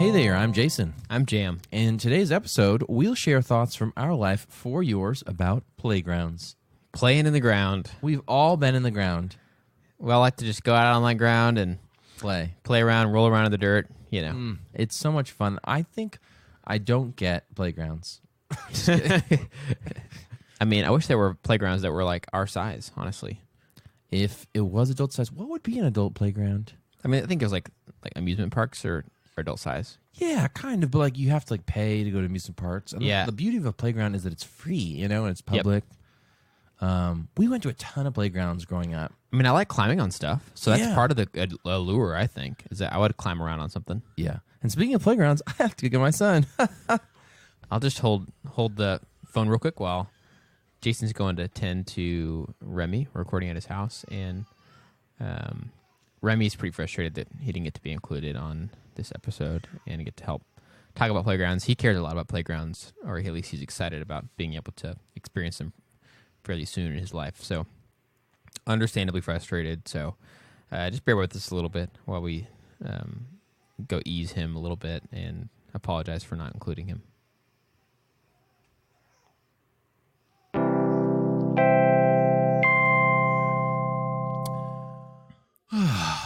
Hey there, I'm Jason. I'm Jam. In today's episode, we'll share thoughts from our life for yours about playgrounds. Playing in the ground. We've all been in the ground. Well, I like to just go out on the ground and Play around, roll around in the dirt, you know. It's so much fun. I think I don't get playgrounds. I mean, I wish there were playgrounds that were like our size, honestly. If it was adult size, what would be an adult playground? I mean, I think it was like amusement parks or adult size. Yeah, kind of, but like you have to like pay to go to amusement parks. And Yeah. the beauty of a playground is that it's free, you know, and it's public. We went to a ton of playgrounds growing up. I mean, I like climbing on stuff, so that's Yeah. part of the allure, I think, is that I would climb around on something. Yeah. And speaking of playgrounds, I have to go get my son. I'll just hold the phone real quick while Jason's going to tend to Remy. We're recording at his house, and Remy's pretty frustrated that he didn't get to be included on this episode and get to help talk about playgrounds. He cares a lot about playgrounds, or at least he's excited about being able to experience them fairly soon in his life. So, understandably frustrated. So, just bear with us a little bit while we go ease him a little bit and apologize for not including him.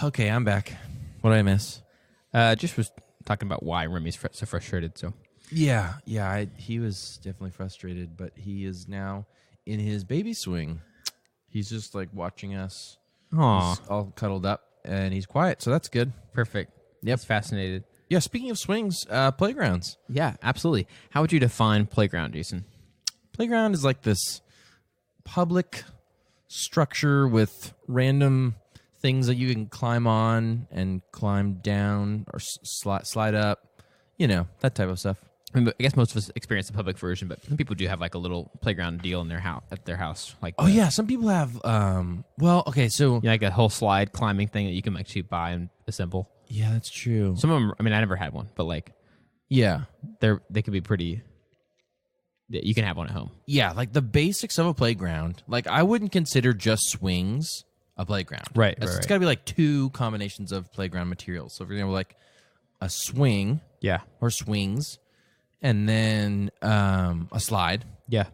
Okay, I'm back. What did I miss? Just was talking about why Remy's so frustrated. So, Yeah. He was definitely frustrated, but he is now in his baby swing. He's just like watching us. aw, He's all cuddled up, and he's quiet, so that's good. perfect. Yep. He's fascinated. Yeah, speaking of swings, playgrounds. Yeah, absolutely. How would you define playground, Jason? Playground is like this public structure with random things that you can climb on and climb down or slide up, you know, that type of stuff. I mean, I guess most of us experience the public version, but some people do have like a little playground deal in their house at their house. Like, Oh yeah, some people have. Well, okay, so like a whole slide climbing thing that you can actually buy and assemble. yeah, that's true. Some of them, I mean, I never had one, but like Yeah, they could be pretty. You can have one at home. yeah, like the basics of a playground. Like I wouldn't consider just swings a playground. Right, It's right. got to be like two combinations of playground materials. So for example, like a swing Yeah, or swings, and then a slide. yeah.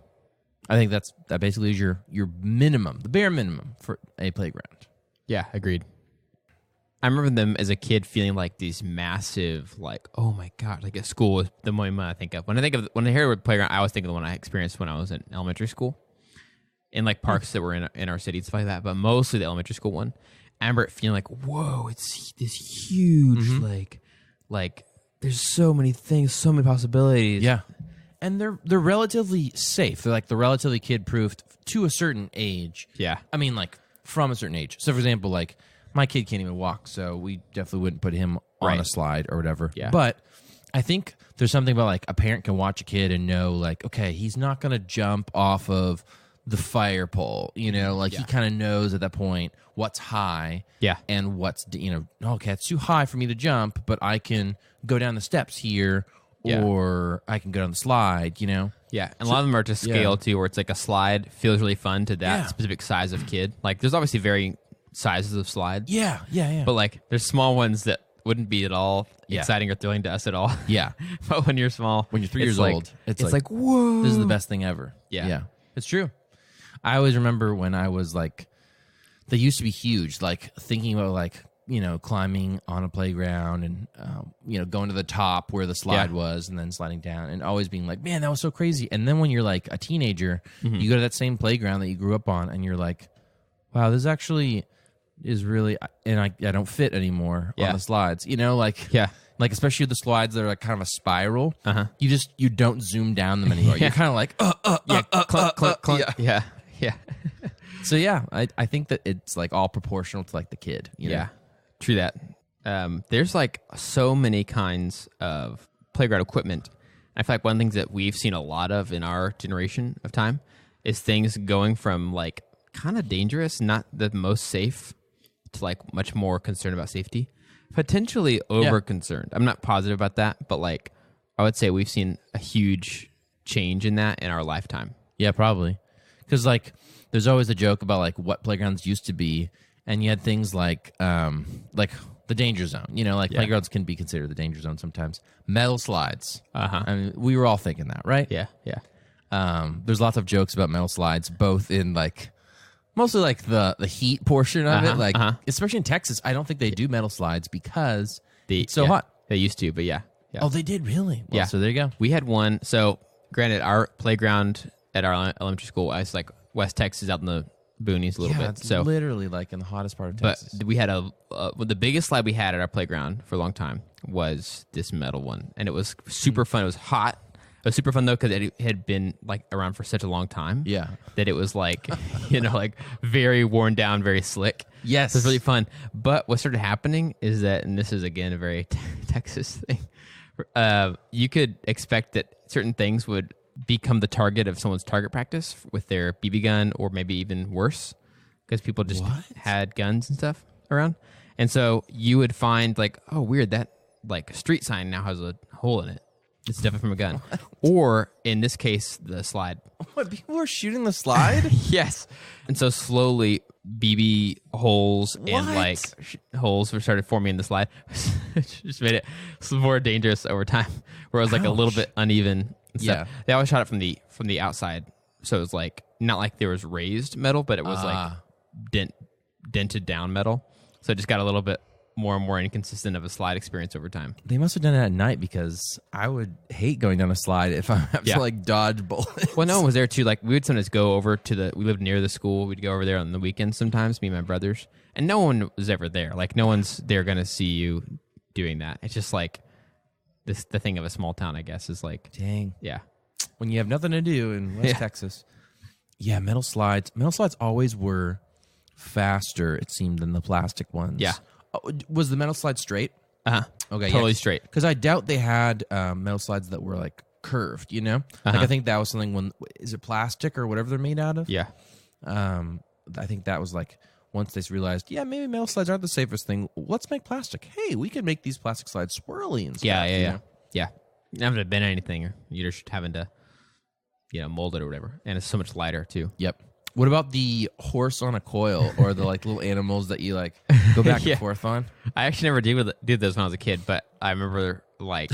I think that basically is your minimum, the bare minimum for a playground. Yeah, agreed. I remember them as a kid feeling like these massive, like, oh my god, like at school was the moment I think of. When I hear the word playground, I always think of the one I experienced when I was in elementary school, in like parks that were in our city, stuff like that. But mostly the elementary school one. I remember it feeling like, whoa, it's this huge, like there's so many things, so many possibilities. Yeah, and they're relatively safe. They're like the relatively kid proofed to a certain age. Yeah. I mean, like from a certain age. So, for example, like my kid can't even walk, so we definitely wouldn't put him on Right. a slide or whatever. Yeah. But I think there's something about like a parent can watch a kid and know, like, okay, he's not gonna jump off of the fire pole. You know, like he kind of knows at that point what's high. Yeah. And what's okay, it's too high for me to jump, but I can go down the steps here, Yeah. or I can go down the slide. You know. Yeah, and a lot of them are to scale yeah. too, where it's like a slide feels really fun to that Yeah. specific size of kid. Like, there's obviously varying sizes of slides. Yeah. But like, there's small ones that wouldn't be at all Yeah. exciting or thrilling to us at all. yeah. But when you're small, When you're 3 it's years like- old, it's like, whoa, this is the best thing ever. Yeah. Yeah. It's true. I always remember when I was like, they used to be huge, like thinking about like, climbing on a playground and, going to the top where the slide Yeah. was and then sliding down and always being like, man, that was so crazy. And then when you're like a teenager, Mm-hmm. you go to that same playground that you grew up on and you're like, wow, this actually is really, and I don't fit anymore Yeah. on the slides, like, Yeah. like especially the slides that are like kind of a spiral. Uh-huh. You don't zoom down them anymore. Yeah. You're kind of like, Yeah, clunk, clunk, clunk. yeah. Yeah. So yeah, I think that it's like all proportional to like the kid. You know? Yeah. True that. There's like so many kinds of playground equipment. I feel like one of the things that we've seen a lot of in our generation of time is things going from like kind of dangerous, not the most safe, to like much more concerned about safety. Potentially over concerned. I'm not positive about that, but like I would say we've seen a huge change in that in our lifetime. Yeah, probably. Because like there's always a joke about like what playgrounds used to be, and you had things like the the danger zone. You know, like playgrounds can be considered the danger zone sometimes. Metal slides. I mean, we were all thinking that, right? Yeah, yeah. There's lots of jokes about metal slides, both in like mostly like the heat portion of it, like especially in Texas. I don't think they do metal slides because it's so hot. They used to, but yeah. Oh, they did really? Well, yeah. So there you go. We had one. So granted, our playground at our elementary school, I was like West Texas, out in the boonies a little bit. It's so literally like in the hottest part of Texas. But we had the biggest slide we had at our playground for a long time was this metal one, and it was super fun. It was hot. It was super fun though because it had been like around for such a long time. Yeah, that it was like like very worn down, very slick. Yes, so it's really fun. But what started happening is that, and this is again a very Texas thing, you could expect that certain things would become the target of someone's target practice with their BB gun, or maybe even worse, because people just had guns and stuff around. And so you would find like, oh, weird, that like street sign now has a hole in it. It's definitely from a gun. Or in this case, the slide. What, people were shooting the slide? Yes. And so slowly BB holes and like holes were started forming in the slide. Just made it more dangerous over time, where it was like a little bit uneven. Yeah, they always shot it from the outside, so it was like not like there was raised metal, but it was like dented down metal. So it just got a little bit more and more inconsistent of a slide experience over time. They must have done it at night, because I would hate going down a slide if I have to like dodge bullets. Well, no one was there too. Like we would sometimes go over to we lived near the school. We'd go over there on the weekends sometimes, me and my brothers, and no one was ever there. Like no one's there gonna see you doing that. It's just like the thing of a small town, I guess, is like, dang, yeah. When you have nothing to do in West Texas, metal slides. Metal slides always were faster, it seemed, than the plastic ones. Yeah. Was the metal slide straight? Okay, totally straight. Because I doubt they had metal slides that were like curved. You know, like I think that was something. When is it plastic or whatever they're made out of? Yeah. I think that was like, once they realized, maybe metal slides aren't the safest thing. Let's make plastic. Hey, we could make these plastic slides swirly and stuff. Yeah. You haven't to bend anything, or you're just having to, mold it or whatever. And it's so much lighter too. Yep. What about the horse on a coil, or the like little animals that you like go back and forth on? I actually never did those when I was a kid, but I remember like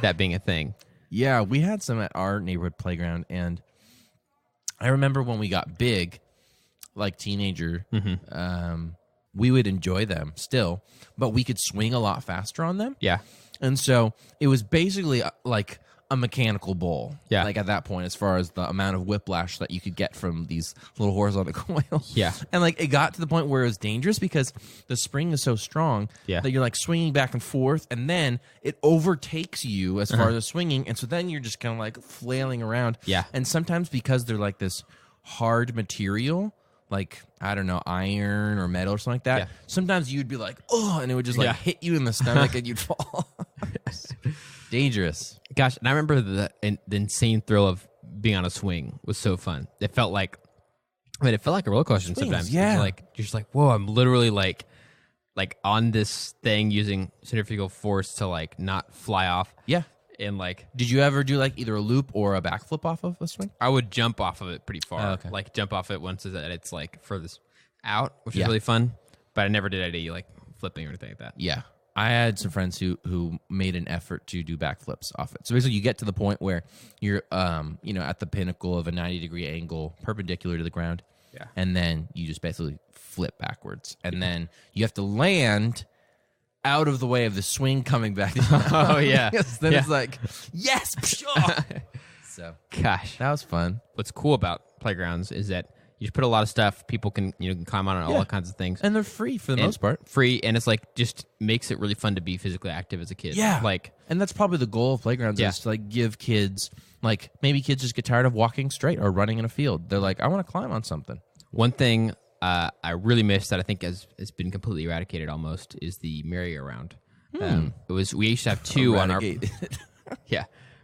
that being a thing. Yeah, we had some at our neighborhood playground, and I remember when we got big, like teenager, we would enjoy them still, but we could swing a lot faster on them. Yeah. And so it was basically like a mechanical bull. Yeah. Like at that point, as far as the amount of whiplash that you could get from these little horizontal coils. Yeah. And like it got to the point where it was dangerous because the spring is so strong that you're like swinging back and forth, and then it overtakes you as far as the swinging. And so then you're just kind of like flailing around. Yeah. And sometimes because they're like this hard material, like, I don't know, iron or metal or something like that, sometimes you'd be like, oh, and it would just like hit you in the stomach and you'd fall. Dangerous. Gosh, and I remember the insane thrill of being on a swing was so fun. It felt like, it felt like a roller coaster sometimes. Yeah. It's like, you're just like, whoa, I'm literally like on this thing using centrifugal force to like not fly off. Yeah. And like, did you ever do like either a loop or a backflip off of a swing? I would jump off of it pretty far. Oh, okay. Like jump off it once it's like furthest out, which is really fun. But I never did any like flipping or anything like that. Yeah. I had some friends who made an effort to do backflips off it. So basically you get to the point where you're at the pinnacle of a 90-degree angle perpendicular to the ground. Yeah. And then you just basically flip backwards. And then you have to land out of the way of the swing coming back. Oh, yeah. Then it's like, yes! So, gosh. That was fun. What's cool about playgrounds is that you just put a lot of stuff. People can can climb on all kinds of things, and they're free for the most part. Free, and it's like just makes it really fun to be physically active as a kid. Yeah, and that's probably the goal of playgrounds is to like give kids, like maybe kids just get tired of walking straight or running in a field. They're like, I want to climb on something. One thing I really miss that I think has been completely eradicated almost is the merry-go-round. We used to have two on our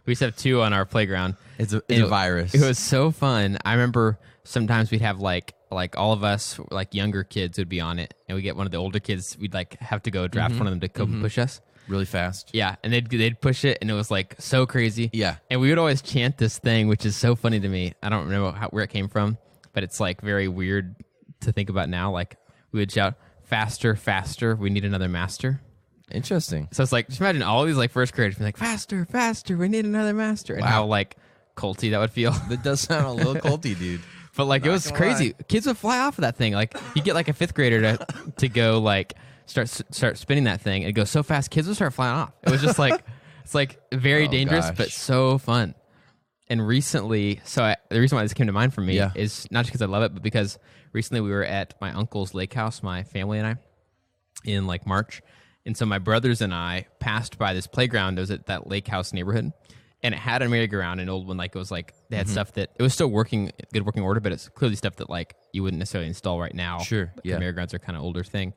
we used to have two on our playground. It's a virus. It was so fun. I remember sometimes we'd have like all of us, like younger kids would be on it, and we get one of the older kids, we'd like have to go draft one of them to come push us really fast. Yeah, and they'd push it, and it was like so crazy. Yeah, and we would always chant this thing, which is so funny to me. I don't remember where it came from, but it's like very weird to think about now. Like we would shout, "Faster, faster! We need another master." Interesting. So it's like, just imagine all these like first graders being like, faster, faster, we need another master. And how like culty that would feel. That does sound a little culty, dude. But like, it was crazy. Kids would fly off of that thing. Like, you get like a fifth grader to go like start spinning that thing. It goes so fast, kids would start flying off. It was just like, it's like very dangerous, but so fun. And recently, the reason why this came to mind for me is not just because I love it, but because recently we were at my uncle's lake house, my family and I, in like March. And so my brothers and I passed by this playground that was at that lake house neighborhood. And it had a merry-go-round, an old one. Like, it was like, they had stuff that, it was still good working order, but it's clearly stuff that like you wouldn't necessarily install right now. Sure. The merry-go-rounds are kind of older thing.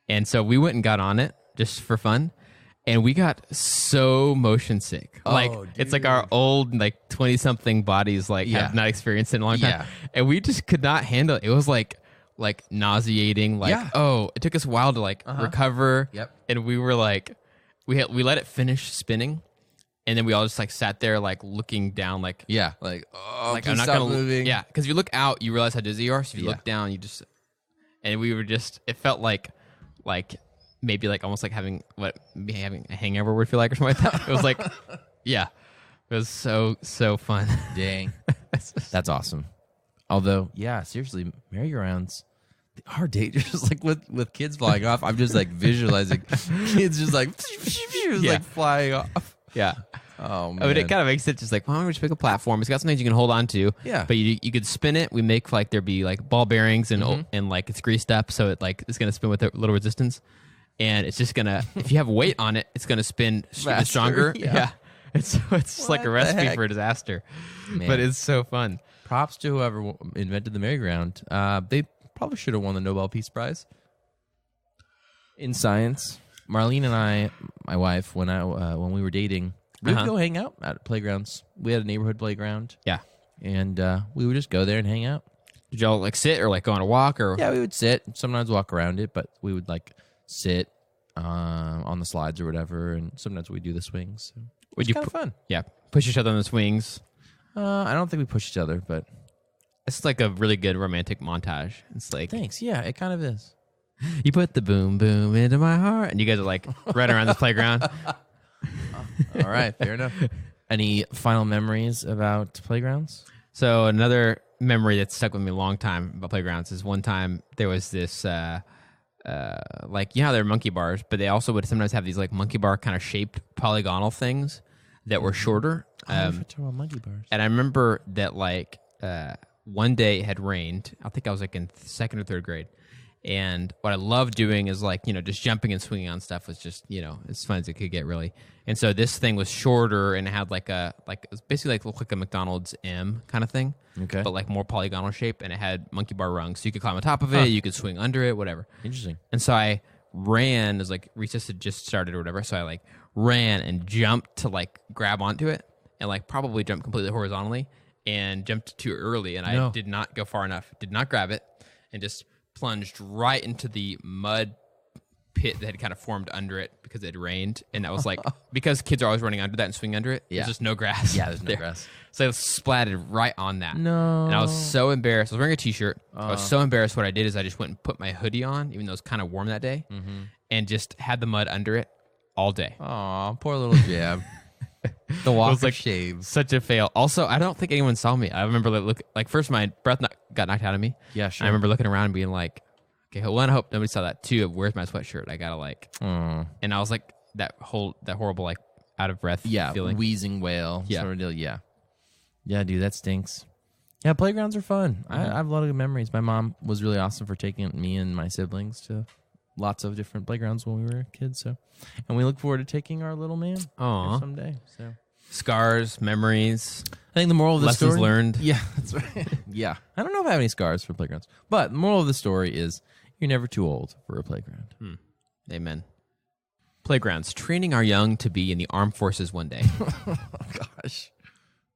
And so we went and got on it just for fun. And we got so motion sick. Like, it's like our old, like 20-something bodies, like have not experienced it in a long time. Yeah. And we just could not handle it. It was like nauseating. Like, it took us a while to like recover. Yep. And we were like, we let it finish spinning. And then we all just like sat there like looking down like I'm not gonna moving. Yeah, because if you look out, you realize how dizzy you are. So if you look down, you just we were just, it felt like maybe like almost like having a hangover would feel like or something like that. It was like it was so fun. Dang, that's awesome. Although seriously, merry-go-rounds are dangerous. Like with kids flying off, I'm just like visualizing kids just like like flying off. Yeah. Oh man. I mean, it kind of makes it just like, why don't we just pick a platform? It's got some things you can hold on to. Yeah. But you could spin it. We make like there be like ball bearings and like it's greased up, so it like it's gonna spin with a little resistance, and it's just gonna if you have weight on it, it's gonna spin stronger. Yeah. It's just like a recipe for a disaster. Man. But it's so fun. Props to whoever invented the merry-go-round. They probably should have won the Nobel Peace Prize in science. Marlene and I, my wife, when we were dating, we would go hang out at playgrounds. We had a neighborhood playground. Yeah. And we would just go there and hang out. Did y'all like sit or like go on a walk or? Yeah, we would sit. Sometimes walk around it, but we would like sit on the slides or whatever. And sometimes we'd do the swings. So it was kind of fun. Yeah. Push each other on the swings. I don't think we push each other, but it's like a really good romantic montage. It's like, thanks. Yeah, it kind of is. You put the boom boom into my heart, and you guys are like right around this playground. All right, fair enough. Any final memories about playgrounds? So another memory that stuck with me a long time about playgrounds is one time there was this like, you know how there are monkey bars, but they also would sometimes have these like monkey bar kind of shaped polygonal things that were shorter. Monkey bars. And I remember that like one day it had rained. I think I was like in second or third grade. And what I love doing is like, just jumping and swinging on stuff was just, as fun as it could get really. And so this thing was shorter and it had like it was basically like looked like a McDonald's M kind of thing. Okay. But like more polygonal shape, and it had monkey bar rungs. So you could climb on top of it, you could swing under it, whatever. Interesting. And so I ran, as like recess had just started or whatever. So I like ran and jumped to like grab onto it and like probably jumped completely horizontally and jumped too early. And I did not go far enough, did not grab it, and just plunged right into the mud pit that had kind of formed under it because it had rained. And that was like, because kids are always running under that and swinging under it, there's just no grass. Yeah, there's no grass. So I splatted right on that. No. And I was so embarrassed. I was wearing a t-shirt. I was so embarrassed. What I did is I just went and put my hoodie on, even though it was kind of warm that day, and just had the mud under it all day. Aw, poor little Jab. The walk was like of shame. Such a fail. Also, I don't think anyone saw me. I remember first my breath got knocked out of me. Yeah, sure. I remember looking around and being like, okay, one, I hope nobody saw that. Two, where's my sweatshirt? I gotta like, and I was like that horrible like out of breath feeling. Wheezing whale sort of deal. Yeah, dude, that stinks. Yeah, playgrounds are fun. I have a lot of good memories. My mom was really awesome for taking me and my siblings to lots of different playgrounds when we were kids. So, and we look forward to taking our little man someday. So, scars, memories. I think the moral of the lessons story, learned. Yeah, that's right. Yeah, I don't know if I have any scars for playgrounds, but the moral of the story is you're never too old for a playground. Amen. Playgrounds, training our young to be in the armed forces one day. Oh, gosh.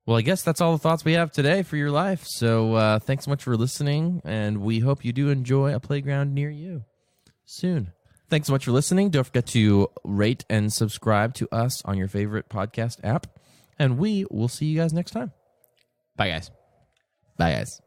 Well, I guess that's all the thoughts we have today for your life. So thanks so much for listening, and we hope you do enjoy a playground near you soon. Thanks so much for listening. Don't forget to rate and subscribe to us on your favorite podcast app, and we will see you guys next time. Bye, guys. Bye, guys.